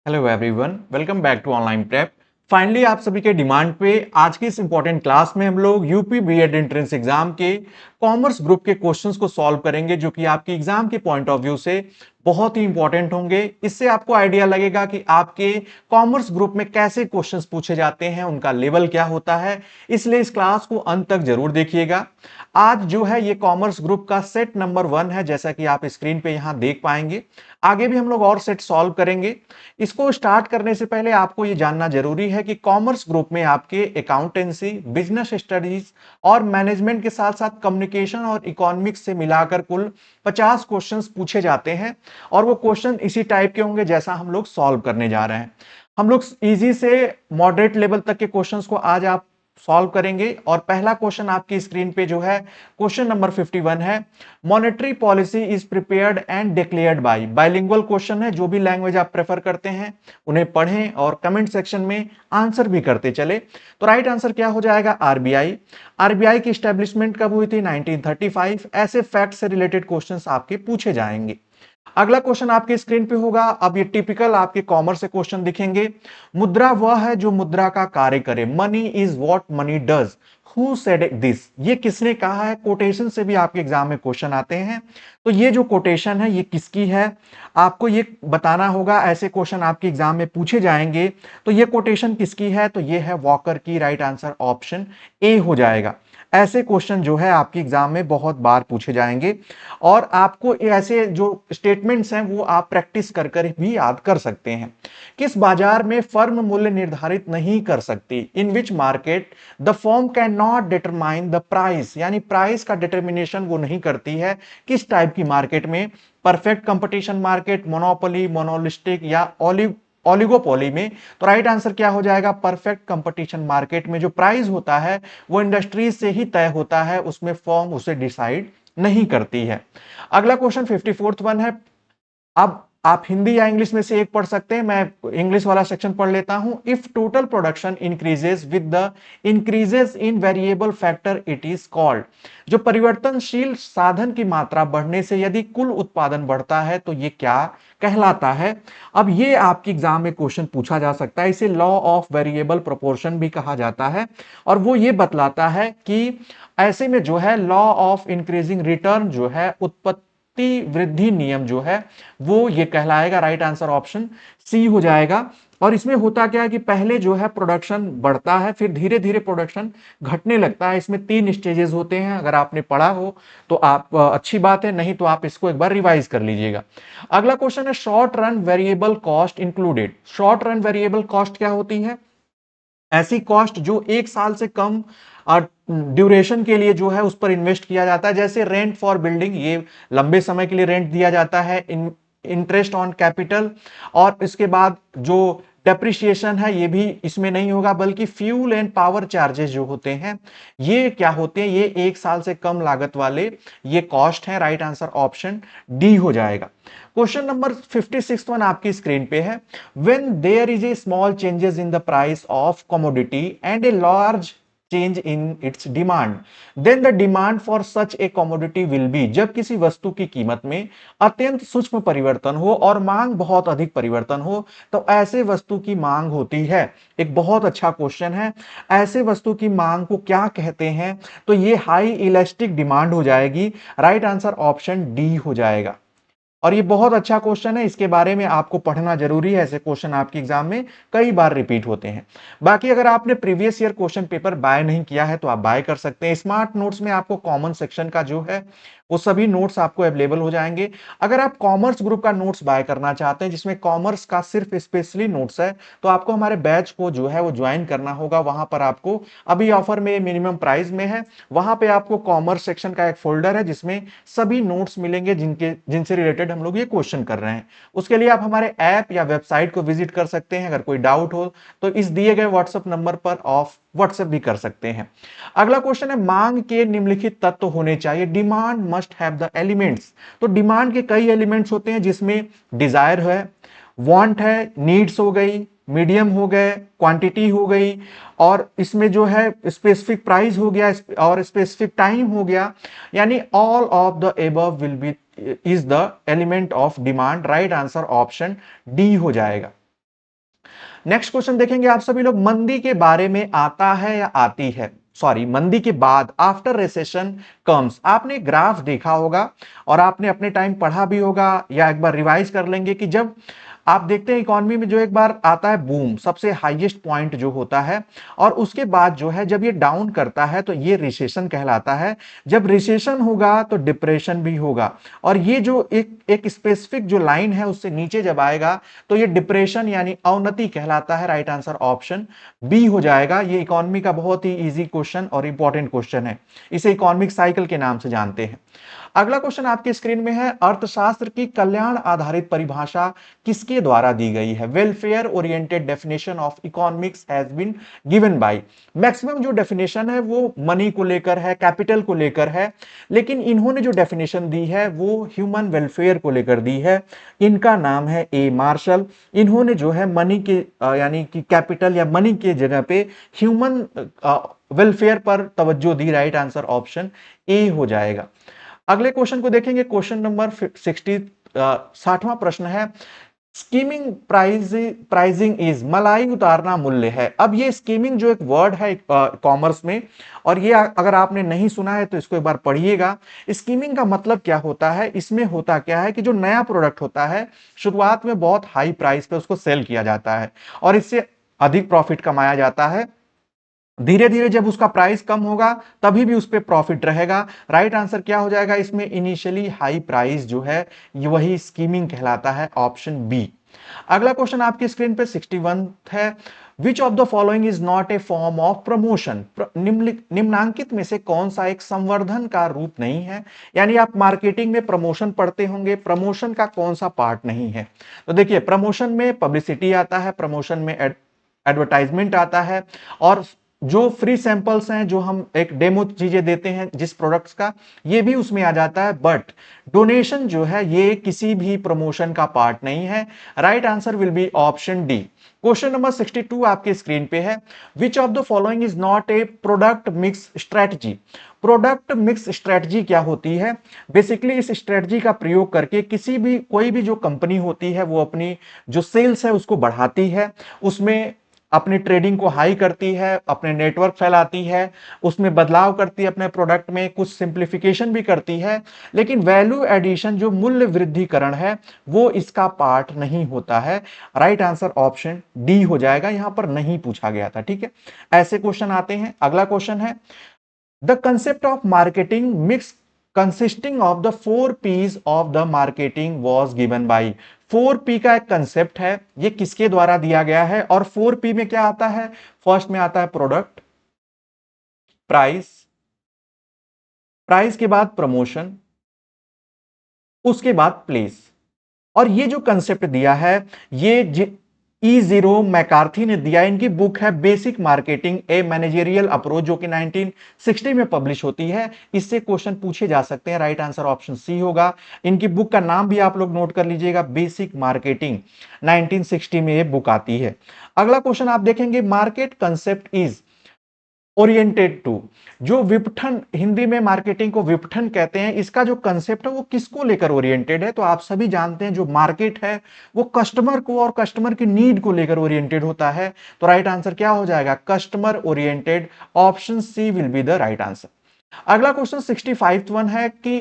Hello everyone, welcome back to online prep. Finally आप सभी के डिमांड पे आज की इस इंपॉर्टेंट क्लास में हम लोग यूपी बीएड एंट्रेंस एग्जाम के कॉमर्स ग्रुप के क्वेश्चंस को सॉल्व करेंगे, जो कि आपके एग्जाम के पॉइंट ऑफ व्यू से बहुत ही इंपॉर्टेंट होंगे। इससे आपको आइडिया लगेगा कि आपके कॉमर्स ग्रुप में कैसे क्वेश्चंस पूछे जाते हैं, उनका लेवल क्या होता है। इसलिए इस क्लास को अंत तक जरूर देखिएगा। आज जो है ये कॉमर्स ग्रुप का सेट नंबर 1 है, जैसा कि आप स्क्रीन पे यहां देख पाएंगे। आगे भी हम लोग और सेट सॉल्व करेंगे। इसको स्टार्ट करने से पहले आपको यह जानना जरूरी है कि कॉमर्स ग्रुप में आपके अकाउंटेंसी, बिजनेस स्टडीज और मैनेजमेंट के साथ साथ कम्युनिकेशन और इकोनॉमिक्स से मिलाकर कुल 50 क्वेश्चंस पूछे जाते हैं। और वो क्वेश्चन इसी टाइप के होंगे जैसा हम लोग सॉल्व करने जा रहे हैं। हम लोग इजी से मॉडरेट लेवल तक के क्वेश्चंस को आज आप सॉल्व करेंगे। और पहला क्वेश्चन आपकी स्क्रीन पे जो है क्वेश्चन नंबर 51 है। Monetary policy is prepared and declared by. Bilingual question है, जो भी लैंग्वेज आप प्रेफर करते हैं उन्हें पढ़ें और कमेंट सेक्शन में आंसर भी करते चले। तो राइट आंसर क्या हो जाएगा? आरबीआई। आरबीआई की स्टैब्लिशमेंट कब हुई थी? 1935। ऐसे फैक्ट से रिलेटेड क्वेश्चंस आपके पूछे जाएंगे। अगला क्वेश्चन आपके स्क्रीन पे होगा। अब ये टिपिकल आपके कॉमर्स से क्वेश्चन दिखेंगे। मुद्रा वह है जो मुद्रा का कार्य करे। Money is what money does. Who said this? ये किसने कहा है? कोटेशन से भी आपके एग्जाम में क्वेश्चन आते हैं। तो ये जो कोटेशन है ये किसकी है, आपको ये बताना होगा। ऐसे क्वेश्चन आपके एग्जाम में पूछे जाएंगे। तो ये कोटेशन किसकी है? तो ये है वॉकर की। राइट आंसर ऑप्शन ए हो जाएगा। ऐसे क्वेश्चन जो है आपके एग्जाम में बहुत बार पूछे जाएंगे। और आपको ऐसे जो स्टेटमेंट्स हैं वो आप प्रैक्टिस कर कर भी याद कर सकते हैं। किस बाजार में फर्म मूल्य निर्धारित नहीं कर सकती? In which market the firm can not determine the price. यानी प्राइस का डिटर्मिनेशन वो नहीं करती है। किस टाइप की मार्केट में? Perfect competition market, monopoly, monolistic या ओलिगोपोली में? तो राइट आंसर क्या हो जाएगा? परफेक्ट कंपटीशन मार्केट में जो प्राइस होता है वो इंडस्ट्रीज से ही तय होता है, उसमें फर्म उसे डिसाइड नहीं करती है। अगला क्वेश्चन 54th वन है। अब आप हिंदी या इंग्लिश में से एक पढ़ सकते हैं। मैं इंग्लिश वाला सेक्शन पढ़ लेता हूं। If total production increases with the increases in variable factor it is called. जो परिवर्तनशील साधन की मात्रा बढ़ने से यदि कुल उत्पादन बढ़ता है तो ये क्या कहलाता है? अब ये आपके एग्जाम में क्वेश्चन पूछा जा सकता है। इसे लॉ ऑफ वेरिएबल प्रोपोर्शन भी कहा जाता है। और वो ये बतलाता है कि ऐसे में जो है लॉ ऑफ इंक्रीजिंग रिटर्न जो है, उत्पत्ति वृद्धि नियम जो है वो ये कहलाएगा। राइट आंसर ऑप्शन सी हो जाएगा। और इसमें होता क्या है कि पहले जो है प्रोडक्शन बढ़ता है, फिर धीरे धीरे प्रोडक्शन घटने लगता है। इसमें 3 स्टेजेस होते हैं। अगर आपने पढ़ा हो तो आप अच्छी बात है, नहीं तो आप इसको एक बार रिवाइज कर लीजिएगा। अगला क्वेश्चन है short run variable cost included. Short run variable cost क्या होती है? ऐसी कॉस्ट जो 1 साल से कम ड्यूरेशन के लिए जो है उस पर इन्वेस्ट किया जाता है। जैसे रेंट फॉर बिल्डिंग, ये लंबे समय के लिए रेंट दिया जाता है। इंटरेस्ट ऑन कैपिटल, और इसके बाद जो डेप्रिसिएशन है ये भी इसमें नहीं होगा, बल्कि फ्यूल एंड पावर चार्जेस जो होते हैं ये क्या होते हैं? ये 1 साल से कम लागत वाले ये कॉस्ट है। राइट आंसर ऑप्शन डी हो जाएगा। क्वेश्चन नंबर 56 वन आपकी स्क्रीन पे है। when there is a small changes in the price of commodity and a large change in its demand then the demand for such a commodity will be। जब किसी वस्तु की कीमत में अत्यंत सूक्ष्म परिवर्तन हो और मांग बहुत अधिक परिवर्तन हो तो ऐसे वस्तु की मांग होती है। एक बहुत अच्छा क्वेश्चन है। ऐसे वस्तु की मांग को क्या कहते हैं? तो ये हाई इलास्टिक डिमांड हो जाएगी। राइट आंसर ऑप्शन डी हो जाएगा। और ये बहुत अच्छा क्वेश्चन है, इसके बारे में आपको पढ़ना जरूरी है। ऐसे क्वेश्चन आपके एग्जाम में कई बार रिपीट होते हैं। बाकी अगर आपने previous year question paper buy नहीं किया है तो आप बाय कर सकते हैं। स्मार्ट नोट्स में आपको कॉमन सेक्शन का जो है वो सभी नोट्स आपको अवेलेबल हो जाएंगे। अगर आप कॉमर्स ग्रुप का नोट्स बाय करना चाहते हैं जिसमें कॉमर्स का सिर्फ स्पेशली नोट्स है, तो आपको हमारे बैच को जो है वो ज्वाइन करना होगा। वहां पर आपको अभी ऑफर में मिनिमम प्राइस में है। वहां पे आपको कॉमर्स सेक्शन का एक फोल्डर है जिसमें सभी नोट्स मिलेंगे जिनसे रिलेटेड हम लोग ये क्वेश्चन कर रहे हैं। उसके लिए आप हमारे ऐप या वेबसाइट को विजिट कर सकते हैं। अगर कोई डाउट हो तो इस दिए गए व्हाट्सएप नंबर पर ऑफ व्हाट्सएप भी कर सकते हैं। अगला क्वेश्चन है मांग के निम्नलिखित तत्व होने चाहिए। Demand must have the elements. तो डिमांड के कई एलिमेंट्स होते हैं जिसमें डिजायर है, वांट है, नीड्स हो गई, मीडियम हो गए, क्वांटिटी हो गई, और इसमें जो है स्पेसिफिक प्राइस हो गया और स्पेसिफिक टाइम हो गया। यानी all of the above will be is the element of demand. Right answer option D हो जाएगा। नेक्स्ट क्वेश्चन देखेंगे आप सभी लोग, मंदी के बारे में आता है या आती है, सॉरी मंदी के बाद, आफ्टर रिसेशन कम्स। आपने ग्राफ देखा होगा और आपने अपने टाइम पढ़ा भी होगा, या एक बार रिवाइज कर लेंगे कि जब आप देखते हैं इकोनॉमी में जो एक बार आता है बूम, सबसे हाईएस्ट पॉइंट जो होता है, और उसके बाद जो है जब ये डाउन करता है तो ये रिसेशन कहलाता है। जब रिसेशन होगा तो डिप्रेशन भी होगा, और ये जो एक स्पेसिफिक जो लाइन है उससे नीचे जब आएगा तो ये डिप्रेशन यानी अवनति कहलाता है। राइट आंसर ऑप्शन बी हो जाएगा। ये इकोनॉमी का बहुत ही इजी क्वेश्चन और इंपॉर्टेंट क्वेश्चन है, इसे इकोनॉमिक साइकिल के नाम से जानते हैं। अगला क्वेश्चन आपके स्क्रीन में है, अर्थशास्त्र की कल्याण आधारित परिभाषा किसके द्वारा दी गई है? Welfare oriented definition of economics has been given by. Maximum जो डेफिनेशन है वो मनी को लेकर है, कैपिटल को लेकर है, लेकिन इन्होंने जो डेफिनेशन दी है वो ह्यूमन वेलफेयर को लेकर दी है। इनका नाम है ए मार्शल। इन्होंने जो है मनी के यानी कि कैपिटल या मनी के जगह पे ह्यूमन वेलफेयर पर तवज्जो दी। राइट आंसर ऑप्शन ए हो जाएगा। अगले क्वेश्चन को देखेंगे, क्वेश्चन नंबर 60वां प्रश्न है, स्कीमिंग प्राइजिंग इज, मलाई उतारना मूल्य है। अब ये स्कीमिंग जो एक वर्ड है कॉमर्स में, और ये अगर आपने नहीं सुना है तो इसको एक बार पढ़िएगा। स्कीमिंग का मतलब क्या होता है, इसमें होता क्या है कि जो नया प्रोडक्ट होता है शुरुआत में बहुत हाई प्राइस पे उसको सेल किया जाता है और इससे अधिक प्रॉफिट कमाया जाता है। धीरे धीरे जब उसका प्राइस कम होगा तभी भी उस पर प्रॉफिट रहेगा। राइट आंसर क्या हो जाएगा इसमें, इनिशियली हाई प्राइस जो है ये वही स्कीमिंग कहलाता है, ऑप्शन बी। अगला क्वेश्चन आपकी स्क्रीन पे 61 है, विच of the following is not A form of promotion. निम्नांकित में से कौन सा एक संवर्धन का रूप नहीं है? यानी आप मार्केटिंग में प्रमोशन पढ़ते होंगे, प्रमोशन का कौन सा पार्ट नहीं है? तो देखिए, प्रमोशन में पब्लिसिटी आता है, प्रमोशन में एडवर्टाइजमेंट आता है, और जो फ्री सैंपल्स हैं, जो हम एक डेमो चीजें देते हैं जिस प्रोडक्ट्स का, ये भी उसमें आ जाता है। बट डोनेशन जो है ये किसी भी प्रमोशन का पार्ट नहीं है। Right answer will be option D. Question number 62 आपके स्क्रीन पे है, विच of the following is not A product mix strategy. Product mix strategy क्या होती है? बेसिकली इस स्ट्रेटजी का प्रयोग करके किसी भी कोई भी जो कंपनी होती है वो अपनी जो सेल्स है उसको बढ़ाती है, उसमें अपनी ट्रेडिंग को हाई करती है, अपने नेटवर्क फैलाती है, उसमें बदलाव करती है, अपने प्रोडक्ट में कुछ सिंप्लीफिकेशन भी करती है, लेकिन वैल्यू एडिशन जो मूल्य वृद्धिकरण है वो इसका पार्ट नहीं होता है। राइट आंसर ऑप्शन डी हो जाएगा, यहां पर नहीं पूछा गया था। ठीक है, ऐसे क्वेश्चन आते हैं। अगला क्वेश्चन है, the concept of marketing mix consisting of the 4 P's of the marketing was given by. 4P का एक कंसेप्ट है, ये किसके द्वारा दिया गया है? और 4P में क्या आता है? फर्स्ट में आता है प्रोडक्ट, प्राइस, प्राइस के बाद प्रमोशन, उसके बाद प्लेस। और ये जो कंसेप्ट दिया है ये E0 मैकार्थी ने दिया। इनकी बुक है बेसिक मार्केटिंग ए मैनेजरियल अप्रोच, जो कि 1960 में पब्लिश होती है। इससे क्वेश्चन पूछे जा सकते हैं। राइट आंसर ऑप्शन सी होगा। इनकी बुक का नाम भी आप लोग नोट कर लीजिएगा, बेसिक मार्केटिंग, 1960 में ये बुक आती है। अगला क्वेश्चन आप देखेंगे, market concept is oriented to. जो विपठन, हिंदी में मार्केटिंग को विपठन कहते हैं, इसका जो कंसेप्ट है वो किसको लेकर ओरिएंटेड है? तो आप सभी जानते हैं जो मार्केट है वो कस्टमर को और कस्टमर की नीड को लेकर ओरिएंटेड होता है। तो राइट आंसर क्या हो जाएगा? Customer oriented, option C will be the right answer. अगला क्वेश्चन 65 वन है कि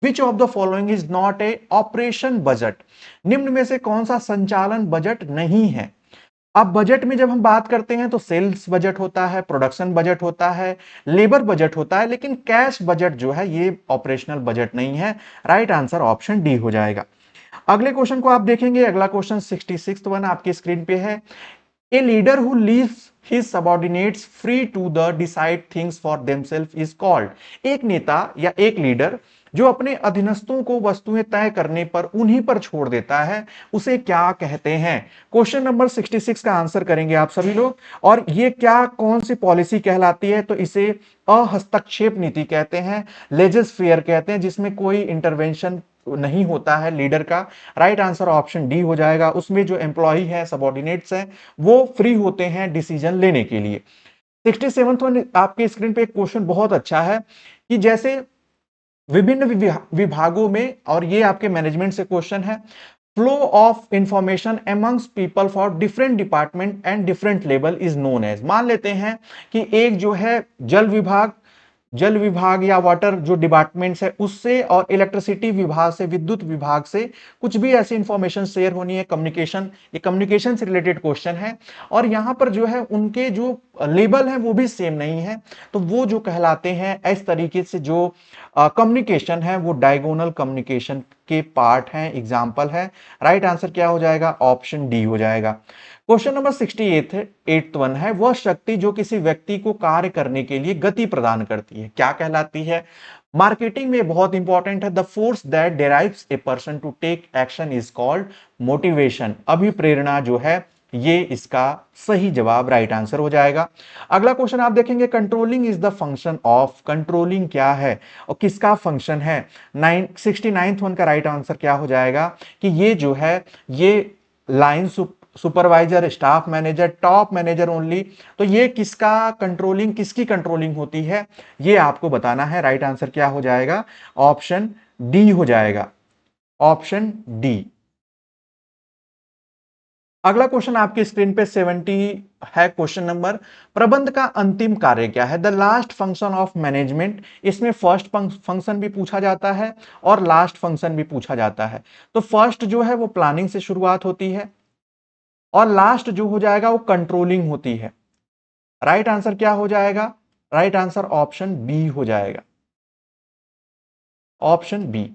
which of the following is not a operation budget. निम्न में से कौन सा संचालन बजट नहीं है? अब बजट में जब हम बात करते हैं तो सेल्स बजट होता है, प्रोडक्शन बजट होता है, लेबर बजट होता है, लेकिन कैश बजट जो है ये ऑपरेशनल बजट नहीं है। राइट आंसर ऑप्शन डी हो जाएगा। अगले क्वेश्चन को आप देखेंगे, अगला क्वेश्चन 66 वन आपकी स्क्रीन पे है, a leader who leaves his subordinates free to the decide things for themself is called. एक नेता या एक लीडर जो अपने अधीनस्थों को वस्तुएं तय करने पर उन्हीं पर छोड़ देता है, उसे क्या कहते हैं? क्वेश्चन नंबर 66 का आंसर करेंगे आप सभी लोग। और ये क्या, कौन सी पॉलिसी कहलाती है? तो इसे अहस्तक्षेप नीति कहते हैं, लेजस फेयर कहते हैं, जिसमें कोई इंटरवेंशन नहीं होता है लीडर का। राइट आंसर ऑप्शन डी हो जाएगा। उसमें जो एम्प्लॉय है, सबऑर्डिनेट्स हैं, वो फ्री होते हैं डिसीजन लेने के लिए। 67th वन आपके स्क्रीन पे एक क्वेश्चन बहुत अच्छा है कि जैसे विभिन्न विभागों में, और ये आपके मैनेजमेंट से क्वेश्चन है, flow of information amongst people for different department and different level is known as. मान लेते हैं कि एक जो है जल विभाग या वाटर जो डिपार्टमेंट्स है उससे और इलेक्ट्रिसिटी विभाग से, विद्युत विभाग से कुछ भी ऐसी इंफॉर्मेशन शेयर होनी है, कम्युनिकेशन, ये कम्युनिकेशन से रिलेटेड क्वेश्चन है। और यहां पर जो है उनके जो लेबल है वो भी सेम नहीं है, तो वो जो कहलाते हैं इस तरीके से जो कम्युनिकेशन है वो डायगोनल कम्युनिकेशन के पार्ट हैं, एग्जाम्पल है। राइट आंसर क्या हो जाएगा? ऑप्शन डी हो जाएगा। क्वेश्चन नंबर 68 है, वह शक्ति जो किसी व्यक्ति को कार्य करने के लिए गति प्रदान करती है क्या कहलाती है? मार्केटिंग में बहुत इंपॉर्टेंट है। The force that derives a person to take action is called motivation. अभिप्रेरणा जो है ये इसका सही जवाब, राइट आंसर हो जाएगा। अगला क्वेश्चन आप देखेंगे, controlling is the function of. Controlling क्या है और किसका फंक्शन है? 69th वन का राइट आंसर क्या हो जाएगा कि ये जो है ये line supervisor, staff manager, top manager only, तो ये किसका कंट्रोलिंग, किसकी कंट्रोलिंग होती है ये आपको बताना है। राइट आंसर क्या हो जाएगा? ऑप्शन डी हो जाएगा, ऑप्शन डी। अगला क्वेश्चन आपकी स्क्रीन पे 70 है, क्वेश्चन नंबर, प्रबंध का अंतिम कार्य क्या है? The last function of management. इसमें फर्स्ट फंक्शन भी पूछा जाता है और लास्ट फंक्शन भी पूछा जाता है। तो फर्स्ट जो है वो प्लानिंग से शुरुआत होती है और लास्ट जो हो जाएगा वो कंट्रोलिंग होती है। राइट आंसर क्या हो जाएगा? राइट आंसर ऑप्शन बी हो जाएगा, ऑप्शन बी।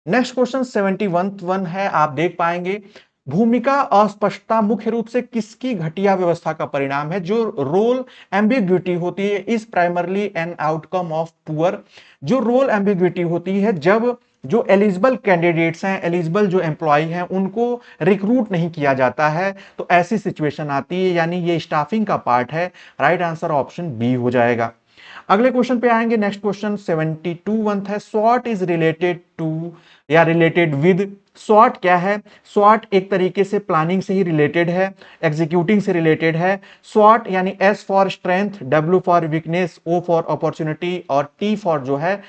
नेक्स्ट क्वेश्चन 71 है, आप देख पाएंगे, भूमिका अस्पष्टता मुख्य रूप से किसकी घटिया व्यवस्था का परिणाम है? जो रोल एम्बिग्विटी होती है is primarily an outcome of poor. जो रोल एम्बिग्विटी होती है जब जो एलिजिबल कैंडिडेट्स हैं, एलिजिबल जो एम्प्लॉय हैं उनको रिक्रूट नहीं किया जाता है, तो ऐसी सिचुएशन आती है, यानी ये स्टाफिंग का पार्ट है। राइट आंसर ऑप्शन बी हो जाएगा। अगले क्वेश्चन पे आएंगे, नेक्स्ट क्वेश्चन 72 है, स्वॉट इज रिलेटेड टू या रिलेटेड विद। स्वॉट क्या है? स्वॉट एक तरीके से प्लानिंग से ही रिलेटेड है, एग्जीक्यूटिंग से रिलेटेड है। स्वॉट यानी S for strength, W for weakness, O for opportunity और टी फॉर जो है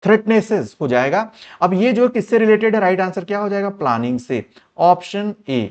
थ्रेटनेसेस हो जाएगा। अब ये जो किससे रिलेटेड है? राइट आंसर क्या हो जाएगा? प्लानिंग से, ऑप्शन ए।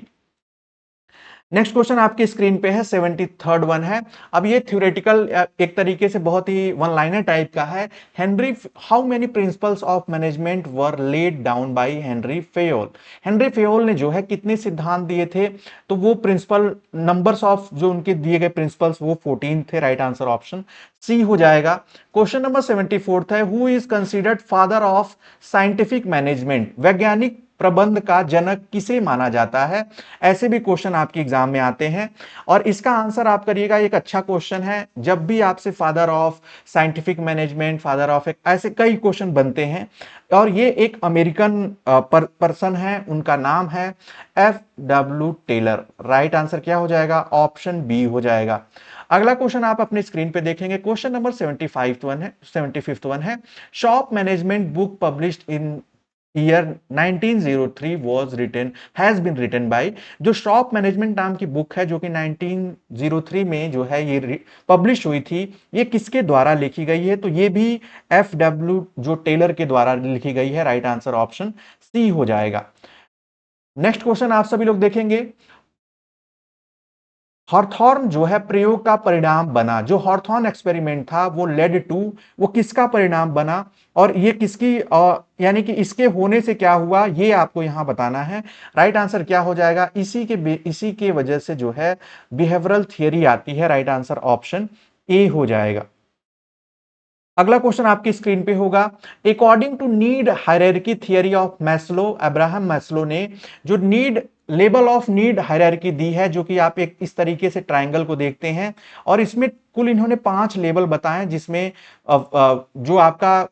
नेक्स्ट क्वेश्चन आपकी स्क्रीन पे है, 73rd वन है। अब ये थ्योरेटिकल एक तरीके से बहुत ही वन लाइनर टाइप का है। Henry, how many principles of management were laid down by Henry Fayol. Henry Fayol ने जो है कितने सिद्धांत दिए थे? तो वो प्रिंसिपल नंबर्स ऑफ जो उनके दिए गए प्रिंसिपल्स वो 14 थे। राइट आंसर ऑप्शन सी हो जाएगा। क्वेश्चन नंबर 74 है, who is considered father of scientific management. वैज्ञानिक प्रबंध का जनक किसे माना जाता है? ऐसे भी क्वेश्चन आपके एग्जाम में आते हैं और इसका आंसर आप करिएगा। एक अच्छा क्वेश्चन है, जब भी आपसे father of scientific management, father of ऐसे कई क्वेश्चन बनते हैं और ये एक अमेरिकन पर्सन है, उनका नाम है F.W. टेलर। राइट आंसर क्या हो जाएगा? ऑप्शन बी हो जाएगा। अगला क्वेश्चन आप अपने स्क्रीन पे देखेंगे, क्वेश्चन नंबर 75 वन है, shop management book published in year 1903 was written has been written by। जो शॉप मैनेजमेंट नाम की बुक है जो कि 1903 में जो है ये पब्लिश हुई थी, ये किसके द्वारा लिखी गई है? तो ये भी F.W. जो टेलर के द्वारा लिखी गई है। राइट आंसर ऑप्शन सी हो जाएगा। नेक्स्ट क्वेश्चन आप सभी लोग देखेंगे, हॉर्थॉर्न जो है प्रयोग का परिणाम बना। जो हॉर्थॉर्न एक्सपेरिमेंट था वो लेड टू, वो किसका परिणाम बना और ये किसकी यानी कि इसके होने से क्या हुआ ये आपको यहां बताना है। राइट आंसर क्या हो जाएगा? इसी के वजह से जो है बिहेवियरल थियरी आती है। राइट आंसर ऑप्शन ए हो जाएगा। अगला क्वेश्चन आपकी स्क्रीन पे होगा, according to need hierarchy theory of Maslow, Abraham Maslow ने जो need level of need hierarchy दी है, जो कि आप एक इस तरीके से ट्रायंगल को देखते हैं और इसमें कुल इन्होंने 5 लेवल बताए, जिसमें जो आपका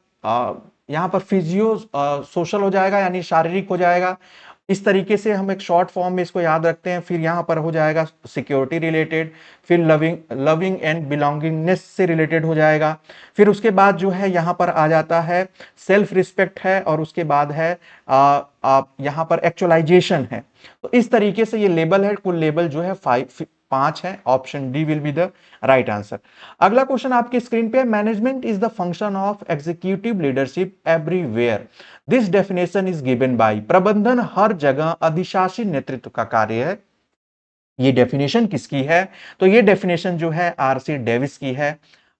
यहां पर फिजियो सोशल हो जाएगा यानी शारीरिक हो जाएगा। इस तरीके से हम एक शॉर्ट फॉर्म में इसको याद रखते हैं। फिर यहां पर हो जाएगा सिक्योरिटी रिलेटेड, फिर लविंग एंड बिलोंगिंगनेस से रिलेटेड हो जाएगा। फिर उसके बाद जो है यहां पर आ जाता है सेल्फ रिस्पेक्ट है और उसके बाद है यहां पर एक्चुअलाइजेशन है। तो इस तरीके से ये लेबल है, कुल लेबल जो है 5 है, option D will be the right answer. अगला क्वेश्चन आपके स्क्रीन पे, management is the function of executive leadership everywhere, this definition is given by. प्रबंधन हर जगह अधिशासी नेतृत्व का कार्य है, ये डेफिनेशन किसकी है? तो ये डेफिनेशन जो है आरसी डेविस की है,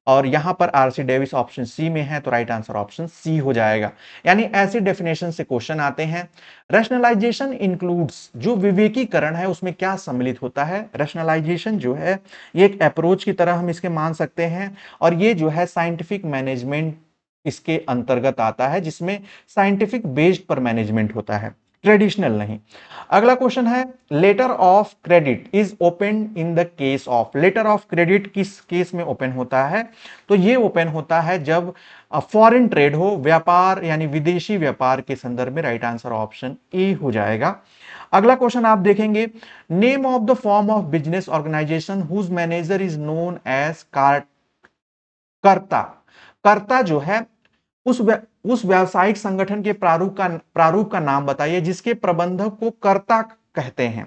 और यहां पर आरसी डेविस ऑप्शन सी में है, तो राइट आंसर ऑप्शन सी हो जाएगा। यानी ऐसी डेफिनेशन से क्वेश्चन आते हैं। रैशनलाइजेशन इंक्लूड्स, जो विवेकीकरण है उसमें क्या सम्मिलित होता है? रैशनलाइजेशन जो है ये एक अप्रोच की तरह हम इसके मान सकते हैं, और ये जो है साइंटिफिक मैनेजमेंट इसके अंतर्गत आता है, जिसमें साइंटिफिक बेस्ड पर मैनेजमेंट होता है, ट्रेडिशनल नहीं। अगला क्वेश्चन है, letter of credit is open in the case of. Letter of credit किस केस में ओपन होता है? तो ये ओपन होता है जब फॉरेन ट्रेड हो, व्यापार यानी विदेशी व्यापार के संदर्भ में, राइट आंसर ऑप्शन ए हो जाएगा। अगला क्वेश्चन आप देखेंगे, name of the form of business organisation whose manager is known as karta. Karta जो है उस व्यावसायिक संगठन के प्रारूप का नाम बताइए जिसके प्रबंधक को कर्ता कहते हैं।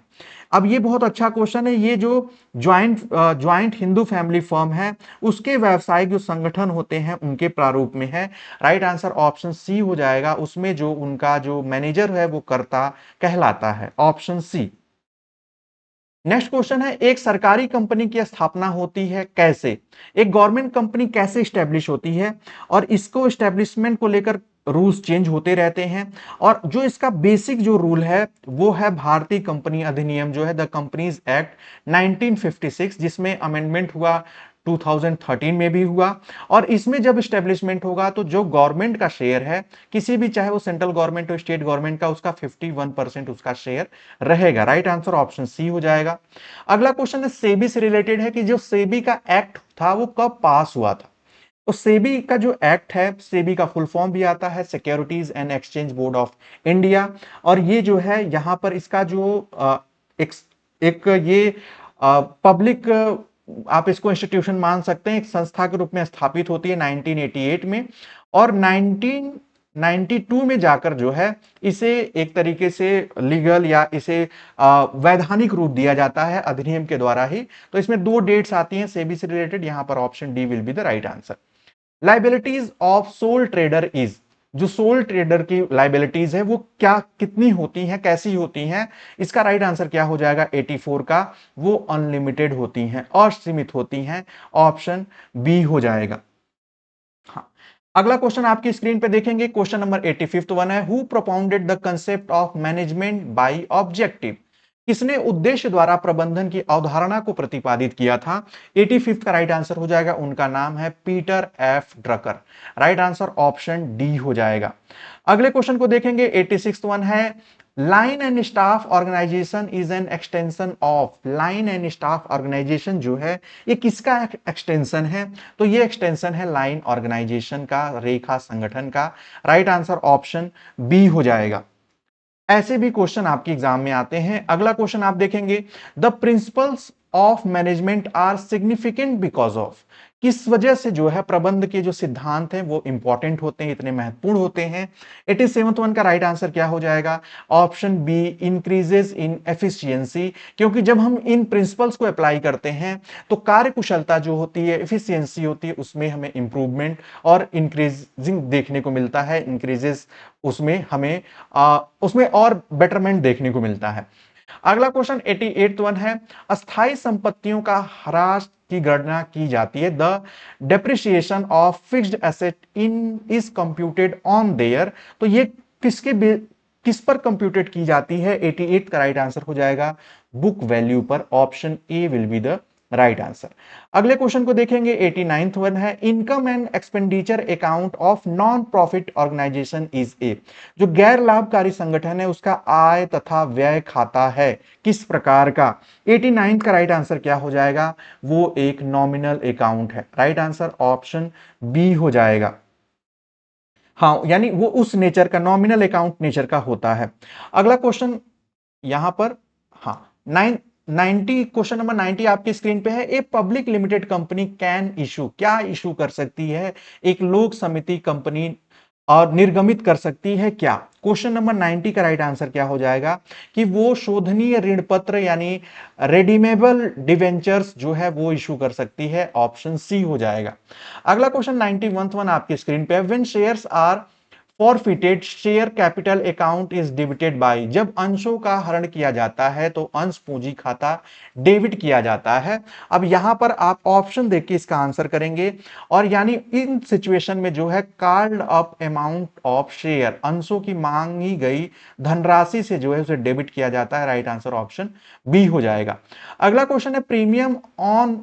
अब ये बहुत अच्छा क्वेश्चन है। ये जो ज्वाइंट हिंदू फैमिली फर्म है उसके व्यावसायिक जो संगठन होते हैं उनके प्रारूप में है, राइट आंसर ऑप्शन सी हो जाएगा। उसमें जो उनका जो मैनेजर है वो कर्ता कहलाता है, ऑप्शन सी। नेक्स्ट क्वेश्चन है, एक सरकारी कंपनी की स्थापना होती है कैसे? एक गवर्नमेंट कंपनी कैसे स्टैब्लिश होती है, और इसको स्टैब्लिशमेंट को लेकर रूल्स चेंज होते रहते हैं, और जो इसका बेसिक जो रूल है वो है भारतीय कंपनी अधिनियम जो है, द कंपनीज एक्ट 1956, जिसमें अमेंडमेंट हुआ 2013 में भी हुआ। और इसमें जब स्टेब्लिशमेंट होगा तो जो गवर्नमेंट का शेयर है किसी भी, चाहे वो सेंट्रल गवर्नमेंट हो स्टेट गवर्नमेंट का, उसका 51% उसका शेयर रहेगा, राइट आंसर ऑप्शन सी हो जाएगा। अगला क्वेश्चन है, सेबी से रिलेटेड है कि जो सेबी का एक्ट था वो कब पास हुआ था? तो सेबी का जो एक्ट है, सेबी का फुल फॉर्म भी आता है securities and exchange board of India, और ये जो है यहां पर इसका जो एक ये पब्लिक, आप इसको इंस्टीट्यूशन मान सकते हैं, एक संस्था के रूप में स्थापित होती है 1988 में, और 1992 में जाकर जो है इसे एक तरीके से लीगल या इसे वैधानिक रूप दिया जाता है अधिनियम के द्वारा ही। तो इसमें 2 डेट्स आती हैं सेबी से रिलेटेड, यहां पर option D will be the right answer. Liabilities of soul trader is, जो सोल ट्रेडर की लाइबिलिटीज है वो क्या, कितनी होती हैं, कैसी होती हैं? इसका राइट आंसर क्या हो जाएगा 84 का, वो अनलिमिटेड होती हैं, असीमित होती हैं, ऑप्शन बी हो जाएगा। हाँ, अगला क्वेश्चन आपकी स्क्रीन पे देखेंगे, क्वेश्चन नंबर 85 वन है, who propounded the concept of management by objective. किसने उद्देश्य द्वारा प्रबंधन की अवधारणा को प्रतिपादित किया था? 85 का राइट आंसर हो जाएगा, उनका नाम है Peter F Drucker, right answer option D हो जाएगा। अगले क्वेश्चन को देखेंगे, 86 वन है, line and staff organisation is an extension of. Line and staff organisation जो है ये किसका एक्सटेंशन है? तो ये एक्सटेंशन है लाइन ऑर्गेनाइजेशन का, रेखा संगठन का, राइट आंसर ऑप्शन बी हो जाएगा। ऐसे भी क्वेश्चन आपके एग्जाम में आते हैं। अगला क्वेश्चन आप देखेंगे, the principles of management are significant because of. किस वजह से जो है प्रबंध के जो सिद्धांत हैं वो इंपॉर्टेंट होते हैं, इतने महत्वपूर्ण होते हैं? 87 वन का राइट आंसर क्या हो जाएगा? Option B, increases in efficiency. क्योंकि जब हम इन प्रिंसिपल्स को अप्लाई करते हैं तो कार्य कुशलता जो होती है, एफिशिएंसी होती है, उसमें हमें इंप्रूवमेंट और इंक्रीजिंग देखने को मिलता है, इंक्रीजेस उसमें हमें उसमें और बेटरमेंट देखने को मिलता है। अगला क्वेश्चन 88 वन है, अस्थाई संपत्तियों का ह्रास की गणना की जाती है, the depreciation of fixed asset in is computed on their. तो ये किस पर कंप्यूटेड की जाती है? 88 का राइट आंसर हो जाएगा बुक वैल्यू पर, option A will be the right answer. अगले क्वेश्चन को देखेंगे, 89th वन है, income and expenditure account of non profit organisation is a. जो गैर लाभकारी संगठन है उसका आय तथा व्यय खाता है, किस प्रकार का? 89th का राइट आंसर क्या हो जाएगा? वो एक नॉमिनल अकाउंट है, राइट आंसर ऑप्शन बी हो जाएगा। हाँ, यानी वो उस नेचर का, नॉमिनल अकाउंट नेचर का होता है। अगला क्वेश्चन यहां पर, हाँ, 90 क्वेश्चन नंबर 90 आपकी स्क्रीन पे है, a public limited company can issue, क्या इशू कर सकती है? एक लोक समिति कंपनी और निर्गमित कर सकती है क्या? क्वेश्चन नंबर 90 का राइट आंसर क्या हो जाएगा कि वो शोधनीय ऋण पत्र यानी रेडीमेबल डिवेंचर्स जो है वो इशू कर सकती है। ऑप्शन सी हो जाएगा। अगला क्वेश्चन 91 आपकी स्क्रीन पे है। When shares are forfeited share capital account is debited by, जब अंशों का हरण किया जाता है तो अंश पूंजी खाता डेबिट किया जाता है। अब यहां पर आप ऑप्शन देख के इसका आंसर करेंगे और यानी इन सिचुएशन में जो है card up amount of share, अंशों की मांगी गई धनराशि से जो है उसे डेबिट किया जाता है। राइट आंसर ऑप्शन बी हो जाएगा। अगला क्वेश्चन है premium on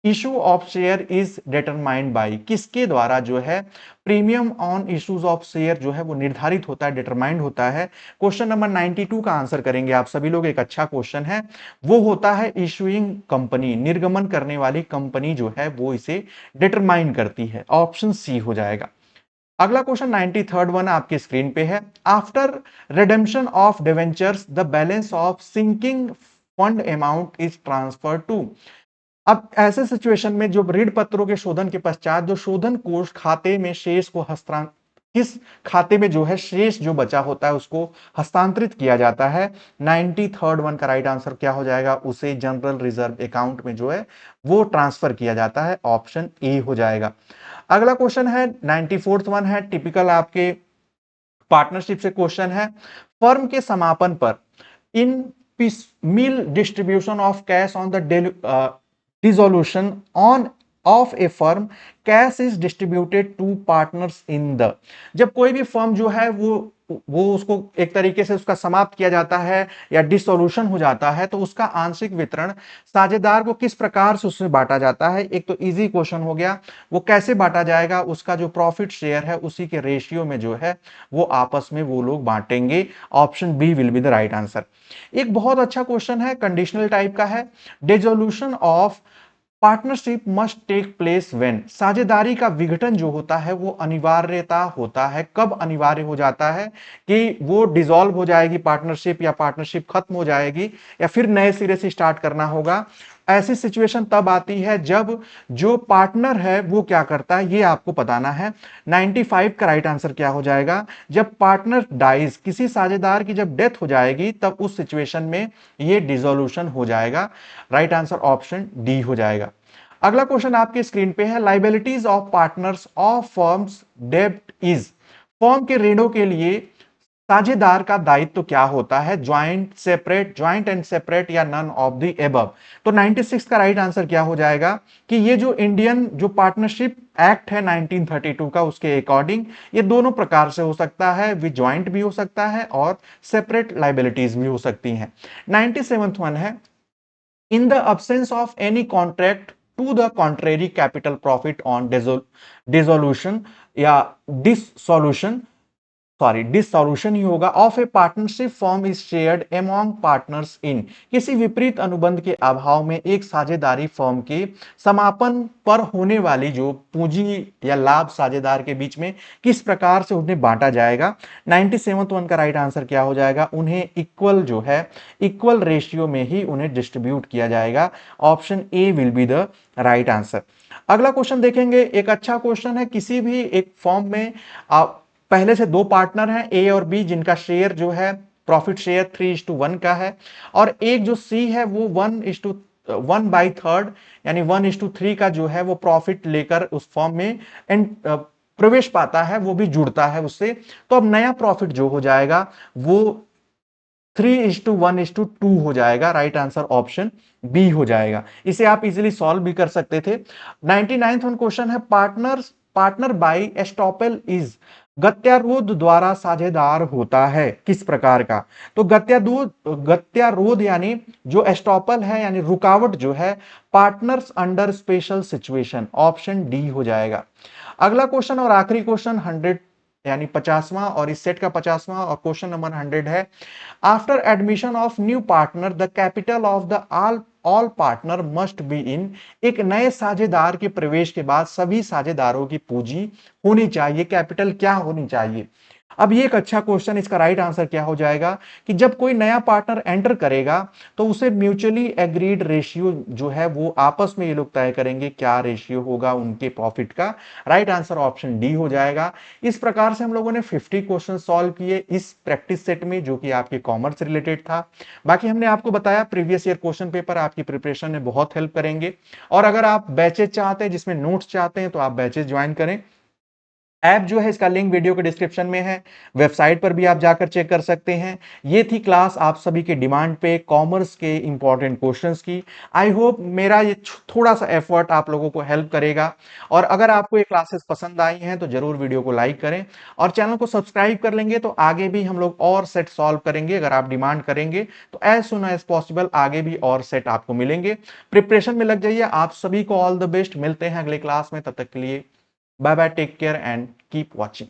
issue of share is determined by, किसके द्वारा जो है premium on issues of share जो है वो निर्धारित होता है, डिटरमाइंड होता है। क्वेश्चन नंबर 92 का आंसर करेंगे आप सभी लोग। एक अच्छा क्वेश्चन है, वो होता है इशूइंग कंपनी, निर्गमन करने वाली कंपनी जो है वो इसे डिटरमाइन करती है। ऑप्शन सी हो जाएगा। अगला क्वेश्चन 93 आपके स्क्रीन पे है। After redemption of debentures the balance of sinking fund amount is transfer to, अब ऐसे सिचुएशन में जो ऋण पत्रों के शोधन के पश्चात जो शोधन कोष खाते में शेष को हस्तांतरित, किस खाते में जो है शेष जो बचा होता है उसको हस्तांतरित किया जाता है। 93 का राइट आंसर क्या हो जाएगा, उसे जनरल रिजर्व अकाउंट में जो है वो ट्रांसफर किया जाता है। ऑप्शन ए हो जाएगा। अगला क्वेश्चन है 94 है, टिपिकल आपके पार्टनरशिप से क्वेश्चन है। फर्म के समापन पर इन piecemeal distribution of cash on the dissolution on of a firm, cash is distributed to partners in the, जब कोई भी फर्म जो है वो उसको एक तरीके से उसका समाप्त किया जाता है या डिसोल्यूशन हो जाता है तो उसका आंशिक वितरण साझेदार को किस प्रकार से उसमें बांटा जाता है। एक तो इजी क्वेश्चन हो गया, वो कैसे बांटा जाएगा, उसका जो प्रॉफिट शेयर है उसी के रेशियो में जो है वो आपस में वो लोग बांटेंगे। Option B will be the right answer. एक बहुत अच्छा क्वेश्चन है, कंडीशनल टाइप का है। Dissolution of partnership must take place when, साझेदारी का विघटन जो होता है वो अनिवार्यता होता है, कब अनिवार्य हो जाता है कि वो डिसॉल्व हो जाएगी पार्टनरशिप या पार्टनरशिप खत्म हो जाएगी या फिर नए सिरे से स्टार्ट करना होगा। ऐसी सिचुएशन तब आती है जब जो पार्टनर है वो क्या करता है, ये आपको बताना है। 95 का राइट आंसर क्या हो जाएगा, जब पार्टनर डाइज, किसी साझेदार की जब डेथ हो जाएगी तब उस सिचुएशन में ये डिसोल्यूशन हो जाएगा। राइट आंसर ऑप्शन डी हो जाएगा। अगला क्वेश्चन आपके स्क्रीन पे है। Liabilities of partners of firms डेब्ट इज, फर्म के ऋणों के लिए साझेदार का दायित्व क्या होता है, joint, separate, joint and separate या नन ऑफ द एबव। तो 96 का राइट आंसर क्या हो जाएगा कि ये जो इंडियन जो पार्टनरशिप एक्ट है 1932 का, उसके अकॉर्डिंग ये दोनों प्रकार से हो सकता है, विद ज्वाइंट भी हो सकता है और सेपरेट लाइबिलिटीज भी हो सकती हैं। 97th वन है, in the absence of any contract to the contrary capital profit on dissolution या dissolution, सॉरी डिसोल्यूशन ही होगा, of A partnership form is shared among partners in, किसी विपरीत अनुबंध के अभाव में एक साझेदारी फर्म के समापन पर होने वाली जो पूंजी या लाभ साझेदार के बीच में किस प्रकार से उन्हें बांटा जाएगा। 97th वन का राइट आंसर क्या हो जाएगा, उन्हें इक्वल जो है इक्वल रेशियो में ही उन्हें डिस्ट्रीब्यूट किया जाएगा। Option A will be the right answer. अगला क्वेश्चन देखेंगे, एक अच्छा क्वेश्चन है। किसी भी एक फॉर्म में आप पहले से दो पार्टनर हैं ए और बी, जिनका शेयर जो है प्रॉफिट शेयर 3:1 का है और एक जो सी है वो 1:1 यानी 1:3 का जो है वो प्रॉफिट लेकर उस फॉर्म में प्रवेश पाता है, वो भी जुड़ता है उससे। तो अब नया प्रॉफिट जो हो जाएगा वो 3:1:2 हो जाएगा। राइट आंसर ऑप्शन बी हो जाएगा। इसे आप इजीली सॉल्व भी कर सकते थे। 99th वन क्वेश्चन है, पार्टनर बाय एस्टॉपेल इज, गत्यारोध द्वारा साझेदार होता है किस प्रकार का। तो गत्यारोध यानी जो एस्टॉपल है यानी रुकावट जो है partners under special situation. Option D हो जाएगा। अगला क्वेश्चन और आखिरी क्वेश्चन 100 यानी 50वां और इस सेट का 50वां और क्वेश्चन नंबर 100 है। After admission of new partner the capital of the all partner must be in, एक नए साझेदार के प्रवेश के बाद सभी साझेदारों की पूंजी होनी चाहिए, कैपिटल क्या होनी चाहिए। अब ये एक अच्छा क्वेश्चन, इसका राइट आंसर क्या हो जाएगा कि जब कोई नया पार्टनर एंटर करेगा तो उसे म्यूचुअली एग्रीड रेशियो जो है वो आपस में ये लोग तय करेंगे क्या रेशियो होगा उनके प्रॉफिट का। राइट आंसर ऑप्शन डी हो जाएगा। इस प्रकार से हम लोगों ने 50 क्वेश्चन सॉल्व किए इस प्रैक्टिस सेट में जो कि आपके कॉमर्स रिलेटेड था। बाकी हमने आपको बताया प्रीवियस ईयर क्वेश्चन पेपर आपकी प्रिपरेशन में बहुत हेल्प करेंगे। और अगर आप बैचेज चाहते हैं जिसमें नोट्स चाहते हैं तो आप बैचेज ज्वाइन करें। ऐप जो है इसका लिंक वीडियो के डिस्क्रिप्शन में है, वेबसाइट पर भी आप जाकर चेक कर सकते हैं। ये थी क्लास आप सभी के डिमांड पे कॉमर्स के इंपॉर्टेंट क्वेश्चंस की। आई होप मेरा ये थोड़ा सा एफर्ट आप लोगों को हेल्प करेगा। और अगर आपको ये क्लासेस पसंद आई हैं तो जरूर वीडियो को लाइक करें और चैनल को सब्सक्राइब कर लेंगे तो आगे भी हम लोग और सेट सॉल्व करेंगे। अगर आप डिमांड करेंगे तो एज सुन एज पॉसिबल आगे भी और सेट आपको मिलेंगे। प्रिपरेशन में लग जाइए। आप सभी को ऑल द बेस्ट। मिलते हैं अगले क्लास में, तब तक के लिए bye bye, take care and keep watching.